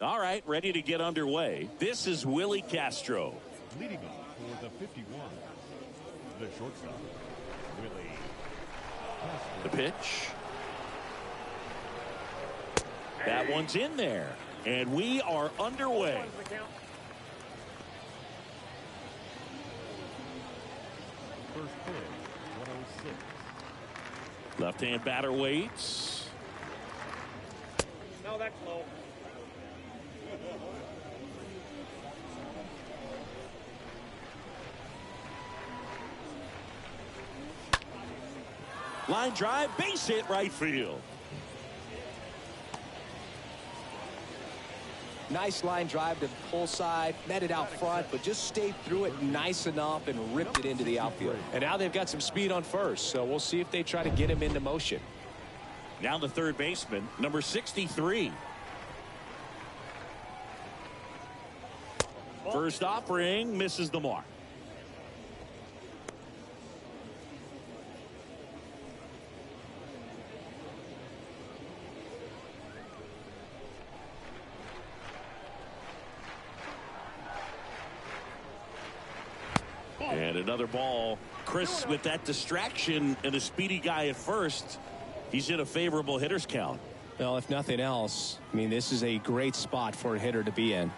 All right, ready to get underway. This is Willie Castro. Leading off for the 51, the shortstop, Willie Castro. The pitch. That one's in there. And we are underway. First pitch, 106. Left-hand batter waits. No, that's low. Line drive, base hit, right field. Nice line drive to the pull side, met it out front, but just stayed through it nice enough and ripped it into the outfield. And now they've got some speed on first, so we'll see if they try to get him into motion. Now the third baseman, number 63. First offering, misses the mark. And another ball. Chris, with that distraction and a speedy guy at first, he's in a favorable hitter's count. Well, if nothing else, I mean, this is a great spot for a hitter to be in.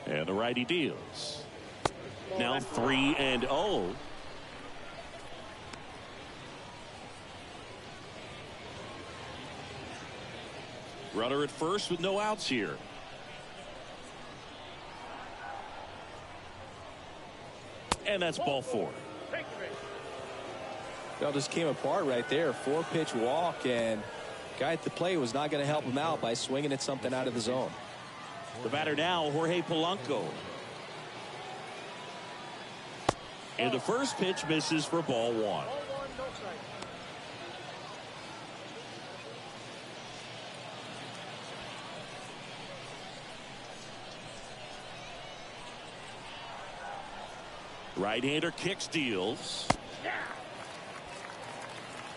And the righty deals. Now 3-0. Runner at first with no outs here. And that's ball 4. Well, just came apart right there. 4-pitch walk, and guy at the plate was not going to help him out by swinging at something out of the zone. The batter now, Jorge Polanco. And the first pitch misses for ball 1. Right-hander kicks, deals.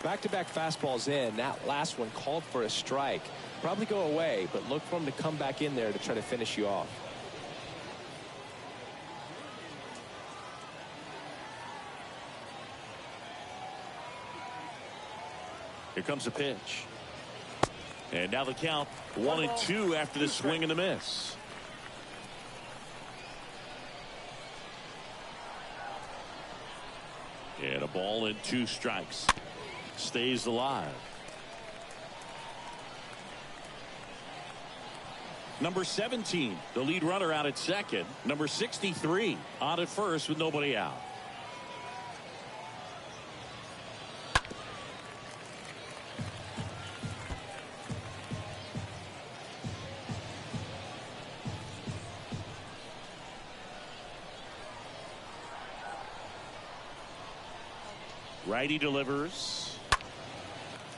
Back-to-back fastballs in. That last one called for a strike. Probably go away, but look for him to come back in there to try to finish you off. Here comes the pitch. And now the count 1-2 after the swing and a miss. And a ball and 2 strikes. Stays alive. Number 17, the lead runner out at second. Number 63 on at first with nobody out. Righty delivers.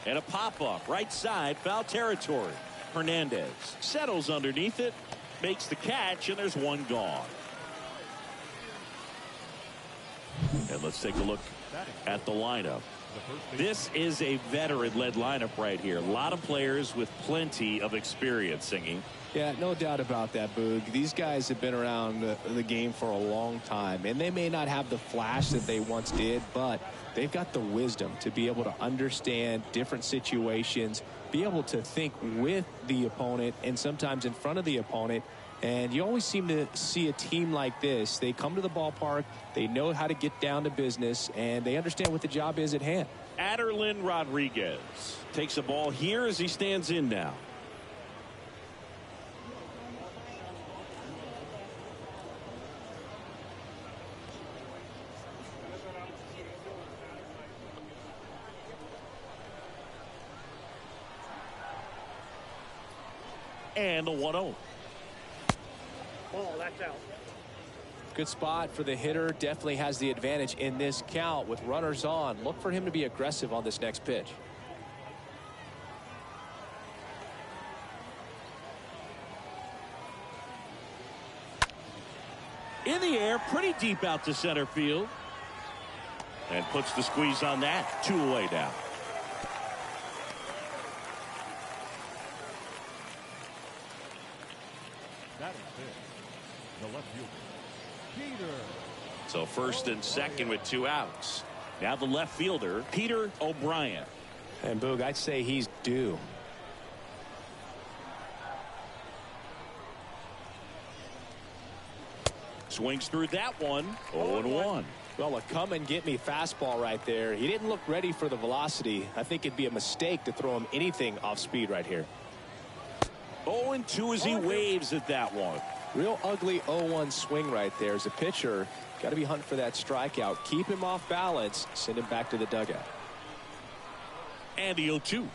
And a pop-up right side, foul territory. Hernandez settles underneath it, makes the catch, and there's one gone. And let's take a look at the lineup. This is a veteran-led lineup right here. A lot of players with plenty of experience, Singing. Yeah, no doubt about that, Boog. These guys have been around the game for a long time, and they may not have the flash that they once did, but they've got the wisdom to be able to understand different situations, be able to think with the opponent and sometimes in front of the opponent. And you always seem to see a team like this. They come to the ballpark, they know how to get down to business, and they understand what the job is at hand. Aderlin Rodriguez takes a ball here as he stands in now. And the 1-0. Ball, that's out. Good spot for the hitter. Definitely has the advantage in this count with runners on. Look for him to be aggressive on this next pitch. In the air, pretty deep out to center field. And puts the squeeze on that. 2 away now. Batting fifth, the left fielder, Peter. So first and second with 2 outs. Now the left fielder, Peter O'Brien. And Boog, I'd say he's due. Swings through that one. 0-1. Well, a come and get me fastball right there. He didn't look ready for the velocity. I think it'd be a mistake to throw him anything off speed right here. 0-2 as he waves at that one. Real ugly 0-1 swing right there. As a pitcher, got to be hunting for that strikeout. Keep him off balance. Send him back to the dugout. And the 0-2.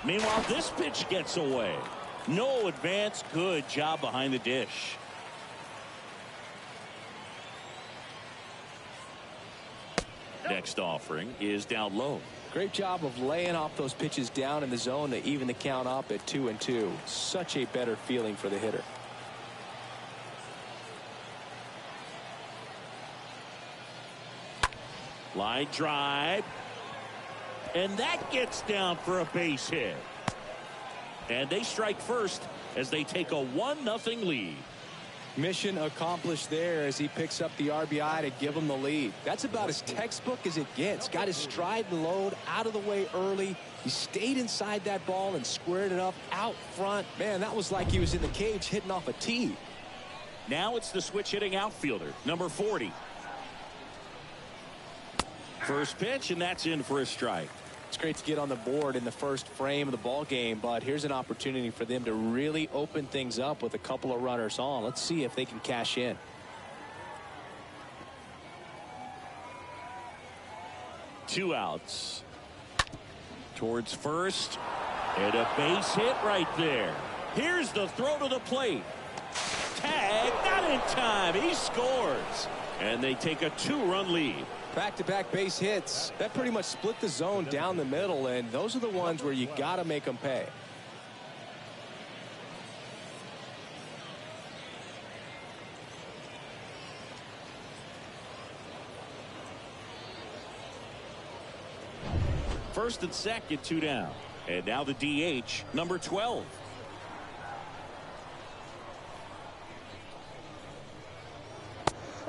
Meanwhile, this pitch gets away. No advance. Good job behind the dish. Next offering is down low. Great job of laying off those pitches down in the zone to even the count up at 2-2. Such a better feeling for the hitter. Line drive. And that gets down for a base hit. And they strike first as they take a 1-0 lead. Mission accomplished there as he picks up the RBI to give him the lead. That's about as textbook as it gets. Got his stride and load out of the way early. He stayed inside that ball and squared it up out front. Man, that was like he was in the cage hitting off a tee. Now it's the switch hitting outfielder, number 40. First pitch, and that's in for a strike. It's great to get on the board in the first frame of the ball game, but here's an opportunity for them to really open things up with a couple of runners on. Let's see if they can cash in. Two outs. Towards first. And a base hit right there. Here's the throw to the plate. Tag, not in time. He scores. And they take a 2-run lead. Back-to-back base hits. That pretty much split the zone down the middle, and those are the ones where you got to make them pay. First and second, 2 down. And now the DH, number 12.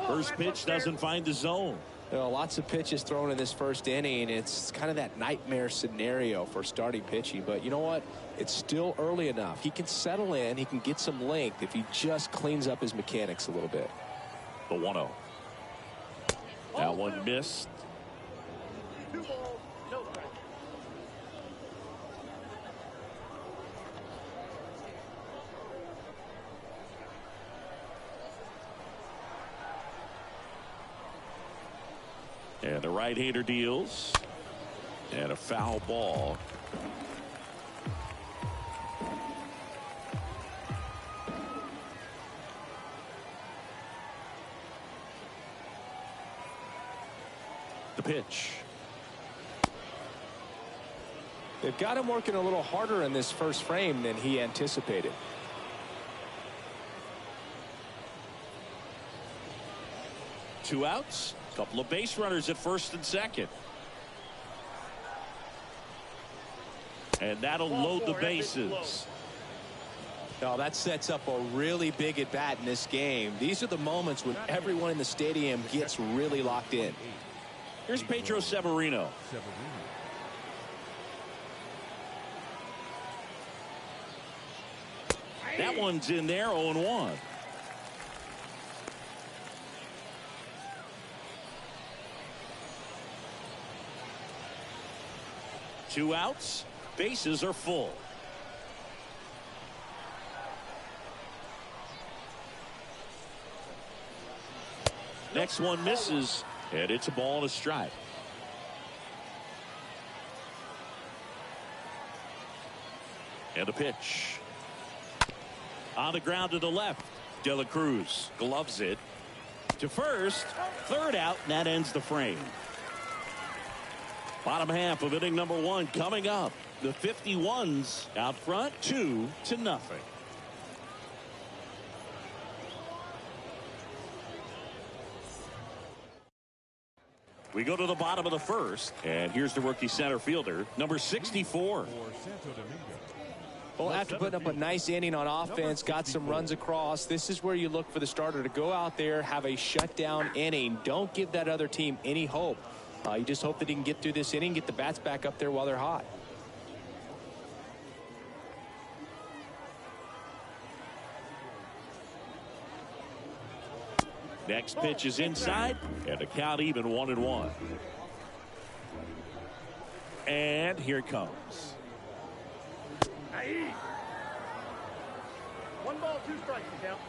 First pitch doesn't find the zone. You know, lots of pitches thrown in this first inning. It's kind of that nightmare scenario for starting pitching. But you know what? It's still early enough. He can settle in. He can get some length if he just cleans up his mechanics a little bit. The 1-0. That one missed. 2 balls, no strikes. And the right-hander deals. And a foul ball. The pitch. They've got him working a little harder in this first frame than he anticipated. Two outs. Couple of base runners at first and second. And that'll load the bases. Now that sets up a really big at bat in this game. These are the moments when everyone in the stadium gets really locked in. Here's Pedro Severino. That one's in there, 0-1. Two outs. Bases are full. Next one misses, and it's a ball and a strike. And a pitch. On the ground to the left. De La Cruz gloves it to first. Third out, and that ends the frame. Bottom half of inning number 1 coming up. The 51s out front, 2-0. We go to the bottom of the first, and here's the rookie center fielder, number 64. For Santo Domingo, Well, after putting up a nice inning on offense, got some runs across, this is where you look for the starter to go out there, have a shutdown inning. Don't give that other team any hope. You just hope that he can get through this inning, get the bats back up there while they're hot. Next pitch is inside, and the count even 1-1. And here it comes. 1 ball, 2 strikes to count.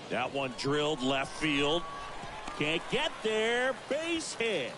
That one drilled left field. Can't get there. Base hit.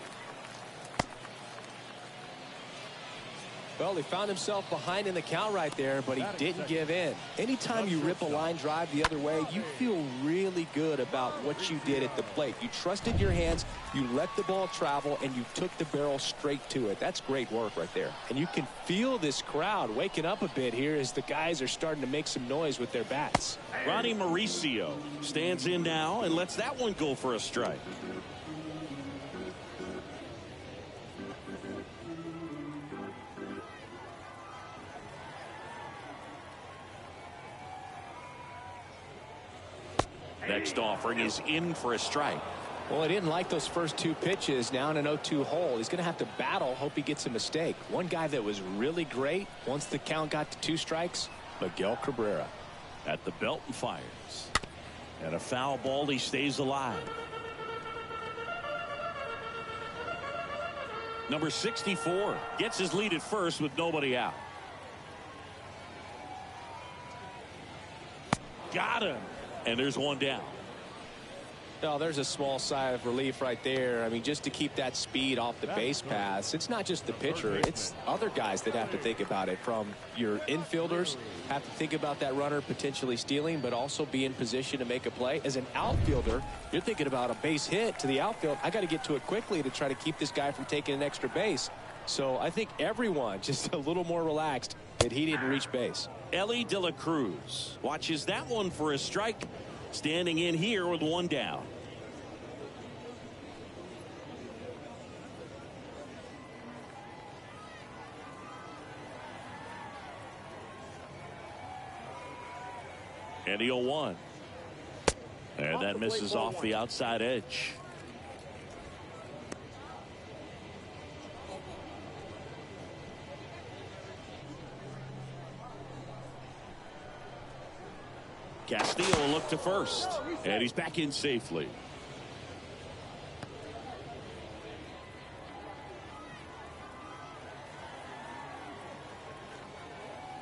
Well, he found himself behind in the count right there, but he didn't give in. Anytime you rip a line drive the other way, you feel really good about what you did at the plate. You trusted your hands, you let the ball travel, and you took the barrel straight to it. That's great work right there. And you can feel this crowd waking up a bit here as the guys are starting to make some noise with their bats. Ronnie Mauricio stands in now and lets that one go for a strike. Next offering is in for a strike. Well, he didn't like those first 2 pitches. Now in an 0-2 hole, he's going to have to battle, hope he gets a mistake. One guy that was really great once the count got to 2 strikes, Miguel Cabrera. At the belt and fires. And a foul ball, he stays alive. Number 64 gets his lead at first with nobody out. Got him. And there's one down. Oh, there's a small sigh of relief right there. I mean, just to keep that speed off the base paths. It's not just the pitcher. It's other guys that have to think about it. From your infielders, have to think about that runner potentially stealing, but also be in position to make a play. As an outfielder, you're thinking about a base hit to the outfield. I got to get to it quickly to try to keep this guy from taking an extra base. So I think everyone just a little more relaxed that he didn't reach base. Ellie De La Cruz watches that one for a strike, standing in here with one down. And the 0-1. And that misses off the outside edge. Castillo will look to first, and he's back in safely.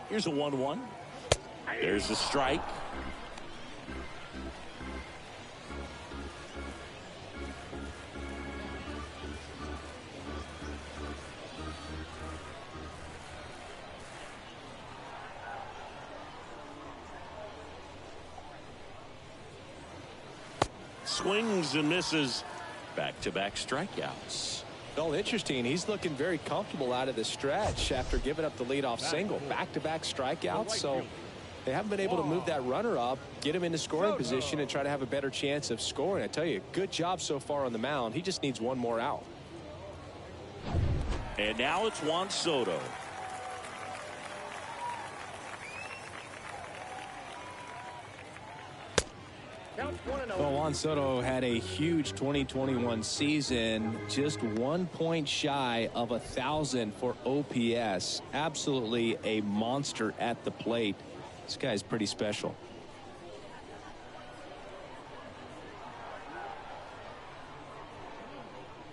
Here's a 1-1. There's the strike. Swings and misses. Back-to-back strikeouts. Well, interesting. He's looking very comfortable out of the stretch after giving up the leadoff single. Back-to-back strikeouts. So they haven't been able to move that runner up, get him into scoring position, and try to have a better chance of scoring. I tell you, good job so far on the mound. He just needs one more out. And now it's Juan Soto. Well, Juan Soto had a huge 2021 season, just 1 point shy of 1,000 for OPS. Absolutely a monster at the plate. This guy's pretty special.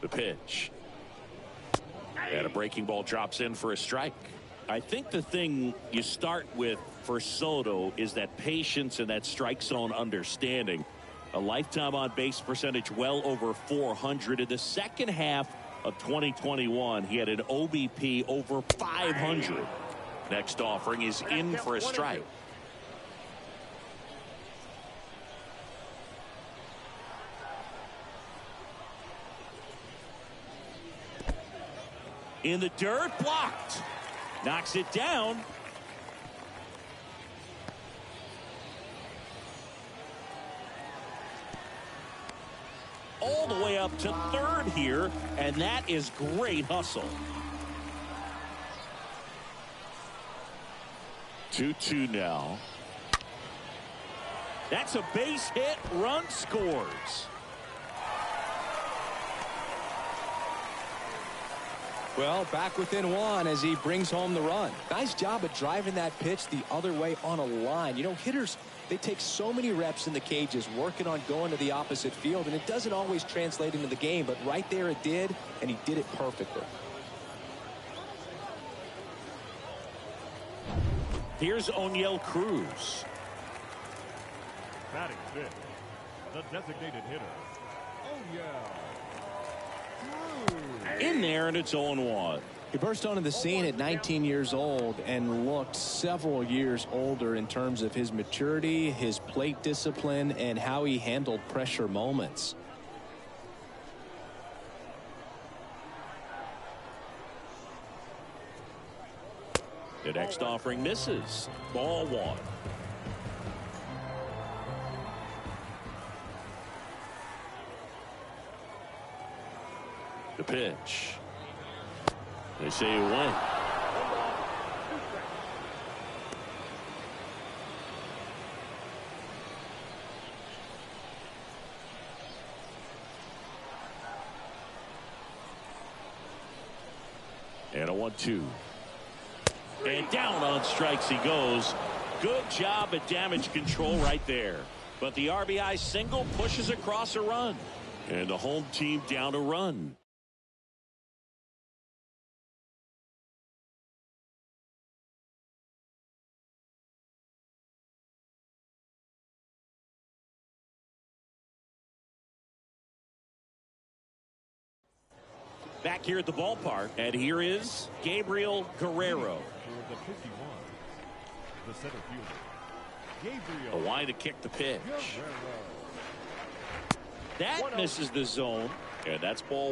The pitch. And a breaking ball drops in for a strike. I think the thing you start with for Soto is that patience and that strike zone understanding. A lifetime on base percentage well over 400. In the second half of 2021, he had an OBP over 500. Next offering is in for a strike. In the dirt, blocked. Knocks it down. All the way up to third here, and that is great hustle. 2-2 now. That's a base hit. Run scores. Well, back within one as he brings home the run. Nice job of driving that pitch the other way on a line. You know, hitters, they take so many reps in the cages working on going to the opposite field, and it doesn't always translate into the game, but right there it did, and he did it perfectly. Here's O'Neill Cruz. Batting fifth, the designated hitter, O'Neill Cruz. In there, and it's 0-1. He burst onto the scene at 19 years old and looked several years older in terms of his maturity, his plate discipline, and how he handled pressure moments. The next offering misses. Ball one. The pitch. They say it went. And a 1-2. And down on strikes he goes. Good job at damage control right there. But the RBI single pushes across a run. And the home team down a run. Back here at the ballpark, and here is Gabriel Guerrero. For the 51, the center fielder, A Gabriel line to kick the pitch. Guerrero. That misses the zone, and that's ball